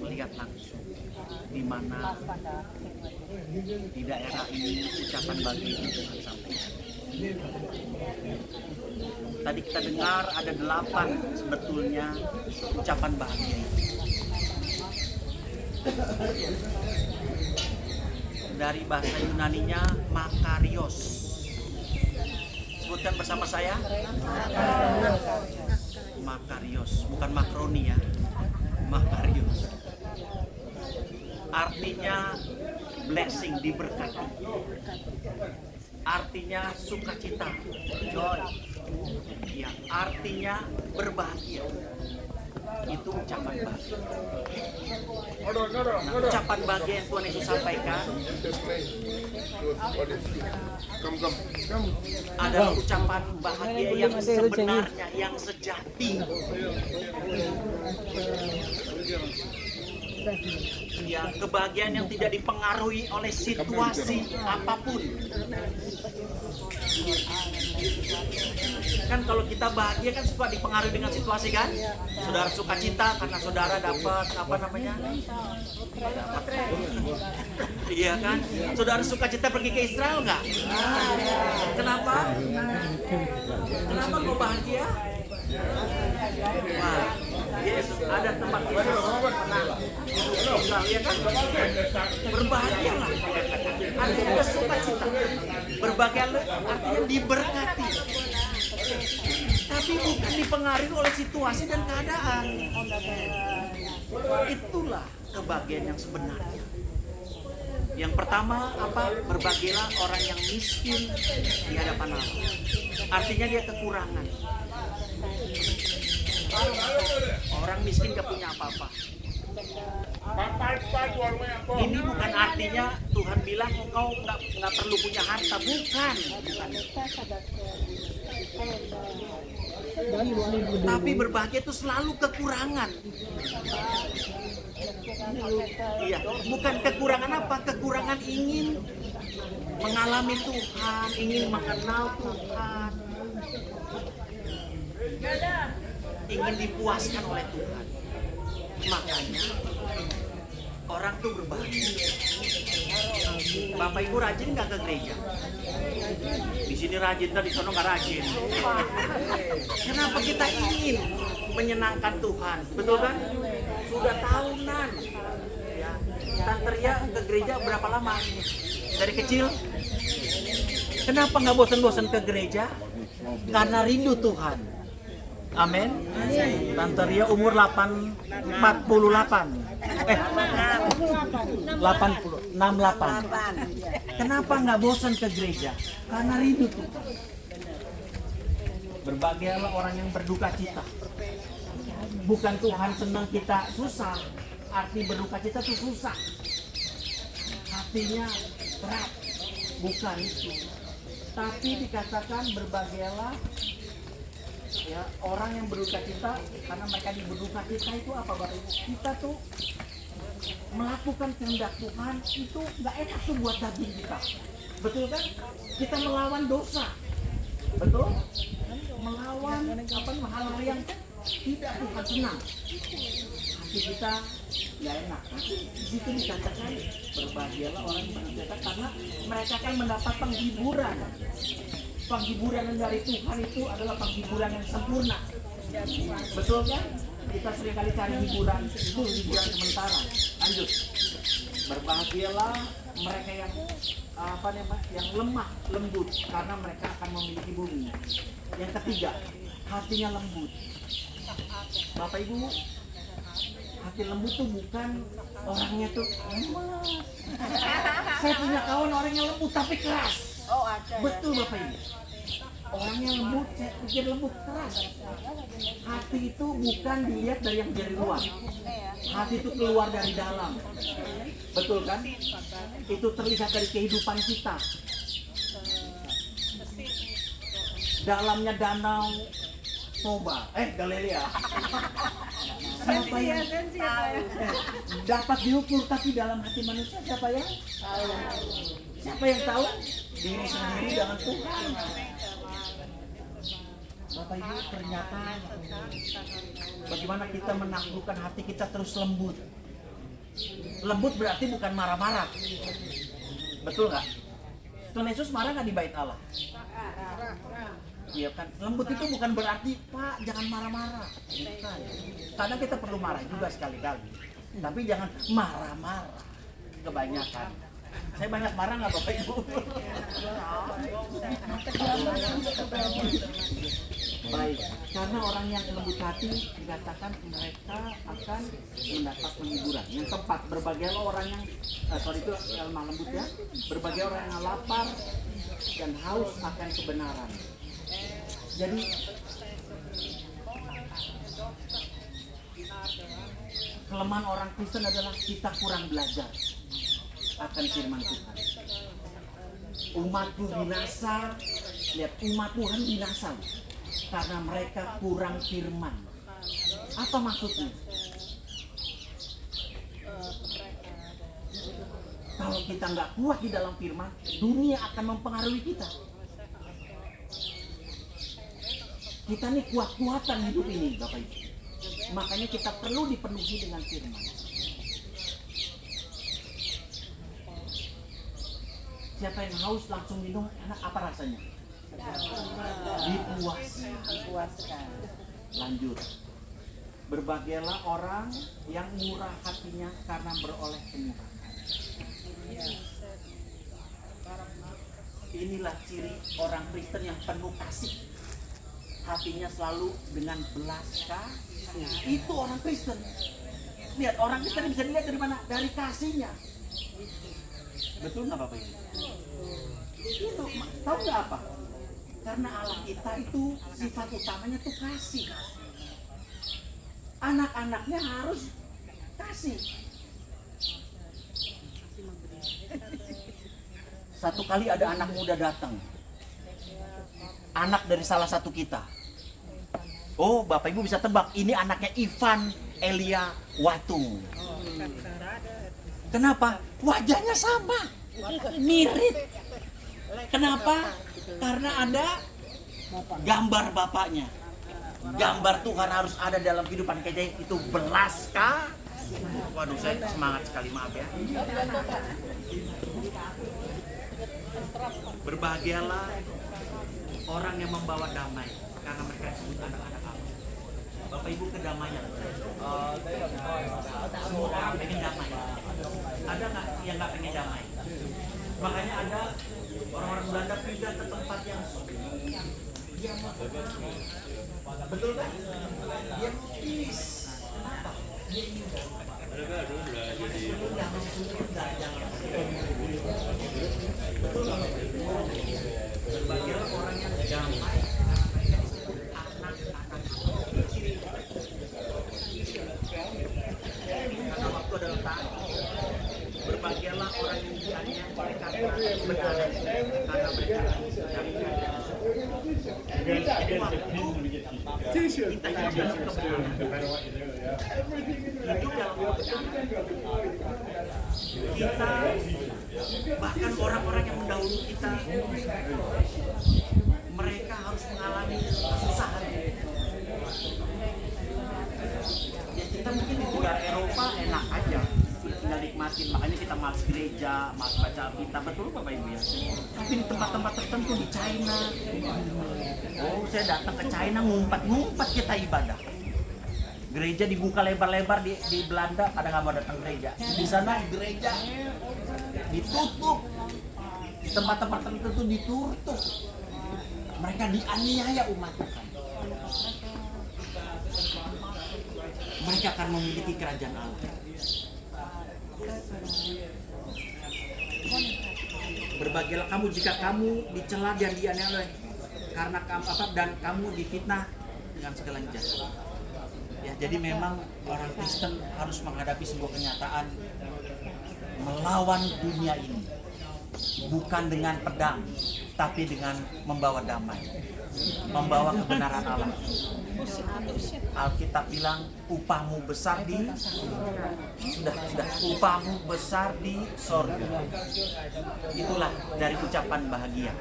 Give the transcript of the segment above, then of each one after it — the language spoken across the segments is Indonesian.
melihat langsung di mana di daerah ini ucapan bahagia itu Tuhan sampaikan. Tadi kita dengar ada 8 sebetulnya ucapan bahagia itu. Dari bahasa Yunaninya makarios. Sebutkan bersama saya. Makarios, bukan makroni ya. Makarios. Artinya blessing, diberkati. Artinya sukacita, joy. Ya, artinya berbahagia. Itu ucapan bahagia. Nah, ucapan bahagia yang Tuhan Yesus sampaikan adalah ucapan bahagia yang sebenarnya, yang sejati. Ya, kebahagiaan yang tidak dipengaruhi oleh situasi apapun. Kan kalau kita bahagia kan suka dipengaruhi dengan situasi kan? Saudara sukacita karena saudara dapat apa namanya? Iya kan? Saudara sukacita pergi ke Israel nggak? Kenapa? Kenapa kau bahagia? Wah, Yesus ada tempat Yesus pernah tinggal, ya kan? Berbahagialah, artinya sukacita. Berbahagialah artinya diberkati. Tapi bukan dipengaruhi oleh situasi dan keadaan. Itulah kebahagiaan yang sebenarnya. Yang pertama apa? Berbahagialah orang yang miskin di hadapan Allah. Artinya dia kekurangan. Orang miskin gak punya apa-apa. Ini bukan artinya Tuhan bilang engkau nggak perlu punya harta, bukan. Tapi berbahagia itu selalu kekurangan. Iya, bukan kekurangan apa? Kekurangan ingin mengalami Tuhan, ingin mengenal Tuhan, ingin dipuaskan oleh Tuhan. Makanya orang tuh berbahagia. Bapak Ibu rajin nggak ke gereja? Di sini rajin, di sana nggak rajin. Kenapa kita ingin menyenangkan Tuhan? Betul kan? Sudah tahunan. Ya. Tante Ria ke gereja berapa lama? Dari kecil? Kenapa nggak bosan-bosan ke gereja? Karena rindu Tuhan. Amin. Tante Ria umur 48. 68. Kenapa nggak bosan ke gereja? Karena rindu Tuhan. Berbahagialah orang yang berduka cita. Bukan Tuhan senang kita susah. Arti berduka cita itu susah. Hatinya berat. Bukan itu. Tapi dikatakan berbahagialah ya orang yang berduka cita, karena mereka di berduka cita itu apa Bapak Ibu? Kita tuh melakukan kehendak Tuhan itu nggak enak tuh buat daging kita, betul kan? Kita melawan dosa, betul? Melawan apa hal-hal yang tidak Tuhan senang. Hati kita nggak enak. Tapi di situ dikatakan berbahagialah orang yang berduka cita karena mereka akan mendapat penghiburan. Penghiburan dari Tuhan itu adalah penghiburan yang sempurna. Betul kan? Kita seringkali cari hiburan, itu hiburan sementara. Lanjut. Berbahagialah mereka yang yang lemah, lembut, karena mereka akan memiliki bumi. Yang ketiga, hatinya lembut. Bapak Ibu, hati lembut tuh bukan orangnya tuh saya punya kawan orangnya lembut tapi keras. Betul Bapak Ibu. Orangnya lembut, saya pikir lembut, keras. Hati itu bukan dilihat dari yang dari luar. Hati itu keluar dari dalam. Betul kan? Itu terlihat dari kehidupan kita. Dalamnya danau Toba, Galilea. Siapa yang dapat diukur, tapi dalam hati manusia siapa yang tahu? Siapa yang tahu? Diri sendiri dengan Tuhan. Bapak Ibu, ternyata bagaimana kita menaklukkan hati kita terus lembut. Lembut berarti bukan marah-marah. Betul nggak? Tuhan Yesus marah nggak di bait Allah? Iya kan? Lembut itu bukan berarti, Pak, jangan marah-marah. Bukan. Kadang kita perlu marah juga sekali-kali. Tapi jangan marah-marah kebanyakan. Saya banyak marah nggak Bapak Ibu? Baik, karena orang yang lembut hati dikatakan mereka akan mendapat penghiburan. Yang tepat, berbagai orang yang itu lemah lembut ya. Berbagai orang yang lapar dan haus akan kebenaran. Jadi kelemahan orang Kristen adalah kita kurang belajar akan firman Tuhan. Umatku binasa, lihat umat Tuhan binasa karena mereka kurang firman. Apa maksudnya? Kalau kita nggak kuat di dalam firman, dunia akan mempengaruhi kita. Kita nih kuat-kuatan hidup ini, Bapak Ibu. Makanya kita perlu dipenuhi dengan firman. Siapa yang haus langsung minum, enak apa rasanya? Dipuaskan. Lanjut. Berbahagialah orang yang murah hatinya karena beroleh kemurahan. Inilah ciri orang Kristen yang penuh kasih. Hatinya selalu dengan belas kasih. Itu orang Kristen. Lihat, orang Kristen bisa dilihat dari mana? Dari kasihnya. Betul nggak Bapak Ibu? Itu tahu nggak apa? Karena Allah kita itu sifat utamanya tuh kasih. Anak-anaknya harus kasih. Satu kali ada anak muda datang. Anak dari salah satu kita. Oh, Bapak Ibu bisa tebak, ini anaknya Ivan Elia Watung. Kenapa? Wajahnya sama, mirip. Kenapa? Karena ada gambar bapaknya. Gambar Tuhan harus ada dalam kehidupan kita, itu belas kasih. Waduh, saya semangat sekali, maaf ya. Berbahagialah orang yang membawa damai, karena mereka disebut anak-anak Allah. Bapak Ibu, kedamaian. Semua orang pengen damai. Ada nggak yang nggak pengen damai? Makanya ada orang-orang Belanda pindah ke tempat yang dia mau. Betul kan? Dia mau peace. Kenapa? Dia ingin betul nggak? Berbahagialah orang yang damai, anak-anak. Karena waktu adalah tak. Berbahagialah orang yang dianiaya mereka kebenaran, karena mereka sedang jadi waktu kita hidup dalam kebenaran. Hidup dalam kebenaran. Kita bahkan orang-orang yang mendahului kita, mereka harus mengalami kesusahan. Ya, kita mungkin di negara Eropa enak aja, tinggal nikmatin, makanya kita malas gereja, malas baca Alkitab, betul Bapak Ibu ya. Tapi di tempat-tempat tertentu di China, oh saya datang ke China ngumpat-ngumpat kita ibadah. Gereja dibuka lebar-lebar di Belanda, pada nggak mau datang gereja. Di sana gereja ditutup, di tempat-tempat tertentu ditutup. Mereka dianiaya umat Tuhan. Mereka akan memiliki kerajaan Allah. Berbahagialah kamu jika kamu dicela dan dianiaya karena kamu dan kamu difitnah dengan segala kejahatan. Ya, jadi memang orang Kristen harus menghadapi sebuah kenyataan melawan dunia ini, bukan dengan pedang, tapi dengan membawa damai, membawa kebenaran Allah. Alkitab bilang upahmu besar di sudah upahmu besar di sorga. Itulah dari ucapan bahagia.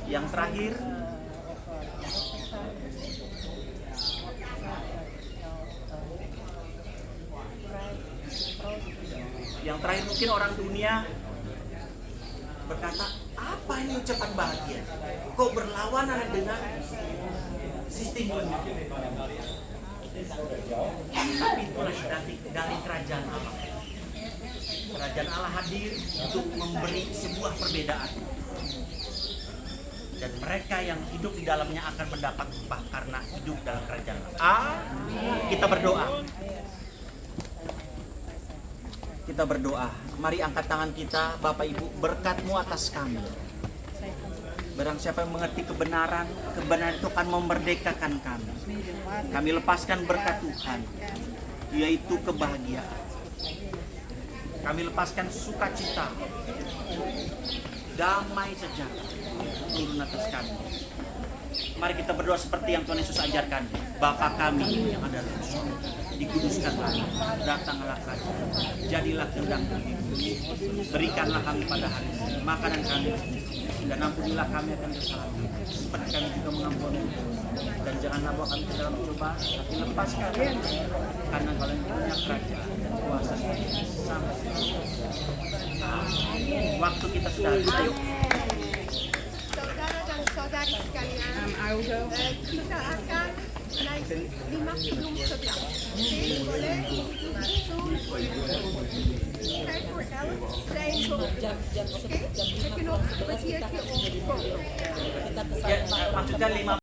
Yang terakhir, Yang terakhir mungkin orang dunia berkata, apa ini ucapan bahagia? Kok berlawanan dengan sistem dunia? Tapi itulah dari kerajaan Allah. Kerajaan Allah hadir untuk memberi sebuah perbedaan. Dan mereka yang hidup di dalamnya akan mendapat upah karena hidup dalam kerajaan Allah. Kita berdoa. Kita berdoa. Mari angkat tangan kita, Bapak Ibu, berkat-Mu atas kami. Barang siapa yang mengerti kebenaran, kebenaran itu akan memerdekakan kami. Kami lepaskan berkat Tuhan, yaitu kebahagiaan. Kami lepaskan sukacita, damai sejahtera turun atas kami. Mari kita berdoa seperti yang Tuhan Yesus ajarkan. Bapa kami yang ada di surga, dikuduskanlah, datanglah kerajaan, jadilah kehendak-Mu. Berikanlah kami pada hari ini makanan kami, dan ampunilah kami akan kesalahan kami, seperti kami juga mengampuni. Dan janganlah bawa kami ke dalam pencobaan, tapi lepaskan kami, karena Kau yang punya kerajaan dan kuasa sampai selamanya. Waktu kita sudah habis, ayo. Saudara dan saudari sekalian, kita akan naik 51. Oke, boleh? 1, 2, 3, 4. Oke? Saya kena bersiap ke Ya, maksudnya 5